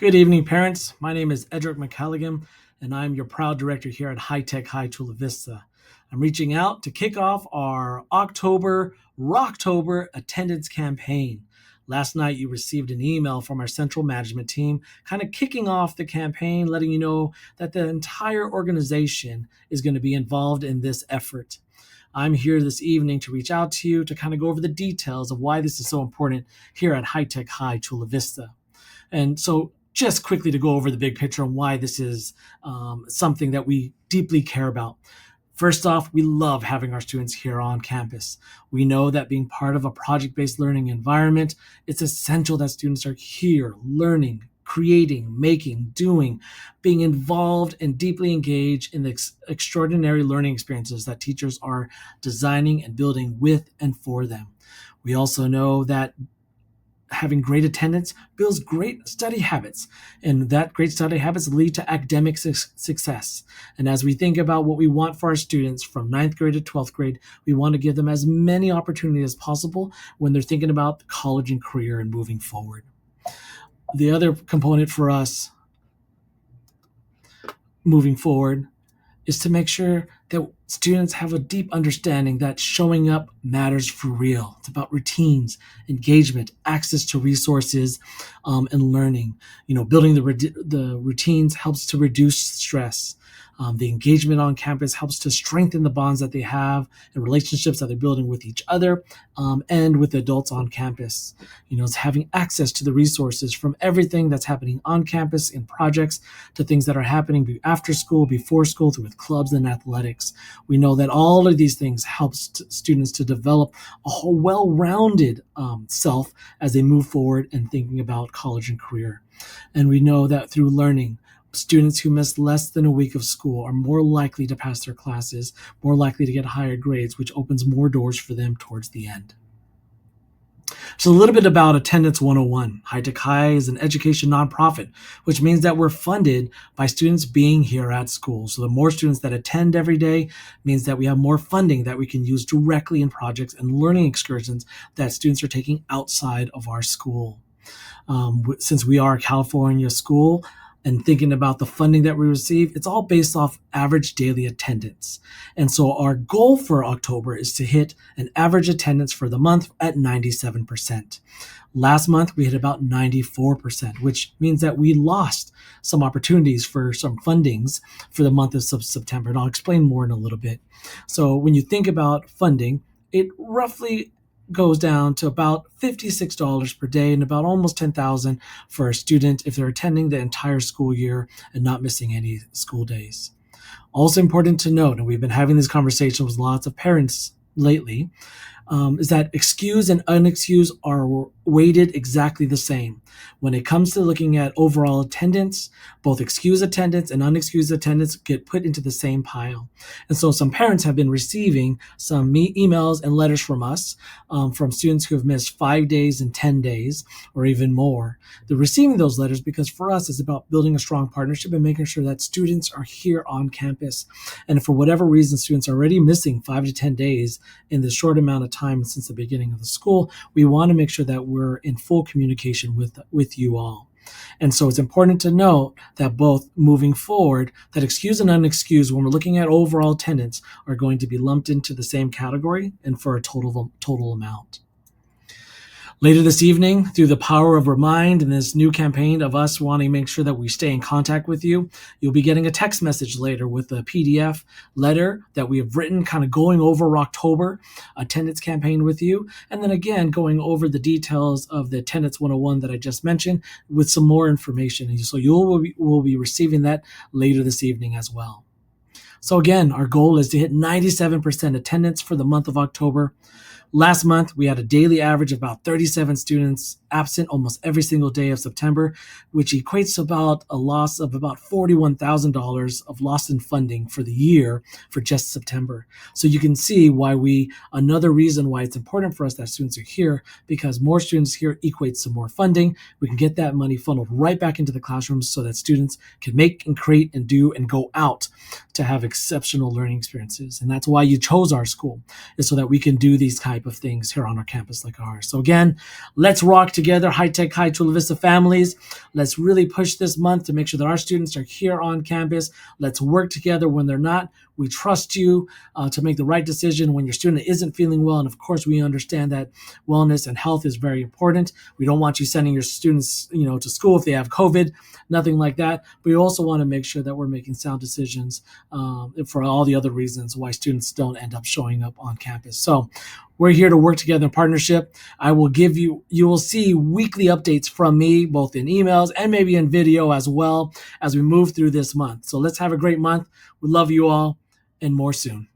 Good evening, parents. My name is Edric McCalligan, and I'm your proud director here at High Tech High Chula Vista. I'm reaching out to kick off our October Rocktober attendance campaign. Last night, you received an email from our central management team, kind of kicking off the campaign, letting you know that the entire organization is going to be involved in this effort. I'm here this evening to reach out to you to kind of go over the details of why this is so important here at High Tech High Chula Vista. And so, just quickly to go over the big picture and why this is something that we deeply care about. First off, we love having our students here on campus. We know that being part of a project-based learning environment, it's essential that students are here learning, creating, making, doing, being involved and deeply engaged in the extraordinary learning experiences that teachers are designing and building with and for them. We also know that having great attendance builds great study habits, and that great study habits lead to academic success. And as we think about what we want for our students from ninth grade to 12th grade, we want to give them as many opportunities as possible when they're thinking about college and career and moving forward. The other component for us moving forward is to make sure that students have a deep understanding that showing up matters for real. It's about routines, engagement, access to resources, and learning. Building the routines helps to reduce stress. The engagement on campus helps to strengthen the bonds that they have and relationships that they're building with each other and with adults on campus. It's having access to the resources from everything that's happening on campus in projects to things that are happening after school, before school, through with clubs and athletics. We know that all of these things help students to develop a whole well-rounded self as they move forward and thinking about college and career. And we know that through learning, students who miss less than a week of school are more likely to pass their classes, more likely to get higher grades, which opens more doors for them towards the end. So a little bit about Attendance 101. High Tech High is an education nonprofit, which means that we're funded by students being here at school. So the more students that attend every day means that we have more funding that we can use directly in projects and learning excursions that students are taking outside of our school. Since we are a California school, and thinking about the funding that we receive, it's all based off average daily attendance. And so our goal for October is to hit an average attendance for the month at 97%. Last month, we hit about 94%, which means that we lost some opportunities for some fundings for the month of September. And I'll explain more in a little bit. So when you think about funding, it roughly goes down to about $56 per day and about almost $10,000 for a student if they're attending the entire school year and not missing any school days. Also important to note, and we've been having this conversation with lots of parents lately, is that excused and unexcused are weighted exactly the same. When it comes to looking at overall attendance, both excused attendance and unexcused attendance get put into the same pile. And so some parents have been receiving some emails and letters from us, from students who have missed 5 days and 10 days or even more. They're receiving those letters because for us, it's about building a strong partnership and making sure that students are here on campus. And if for whatever reason students are already missing 5 to 10 days in this short amount of time since the beginning of the school, we want to make sure that we're in full communication with you all. And so it's important to note that both moving forward, that excused and unexcused, when we're looking at overall attendance, are going to be lumped into the same category and for a total amount. Later this evening, through the power of Remind and this new campaign of us wanting to make sure that we stay in contact with you, you'll be getting a text message later with a PDF letter that we have written, kind of going over Rocktober attendance campaign with you. And then again, going over the details of the Attendance 101 that I just mentioned with some more information. And so will be receiving that later this evening as well. So again, our goal is to hit 97% attendance for the month of October. Last month, we had a daily average of about 37 students absent almost every single day of September, which equates to about a loss of about $41,000 of loss in funding for the year for just September. So you can see another reason why it's important for us that students are here, because more students here equates to more funding. We can get that money funneled right back into the classrooms so that students can make and create and do and go out to have exceptional learning experiences. And that's why you chose our school, is so that we can do these type of things here on our campus like ours. So again, let's rock together. together, High Tech High Chula Vista families. Let's really push this month to make sure that our students are here on campus. Let's work together when they're not. We trust you to make the right decision when your student isn't feeling well. And of course, we understand that wellness and health is very important. We don't want you sending your students, to school if they have COVID, nothing like that. But we also want to make sure that we're making sound decisions for all the other reasons why students don't end up showing up on campus. So we're here to work together in partnership. You will see weekly updates from me, both in emails and maybe in video as well as we move through this month. So let's have a great month. We love you all, and more soon.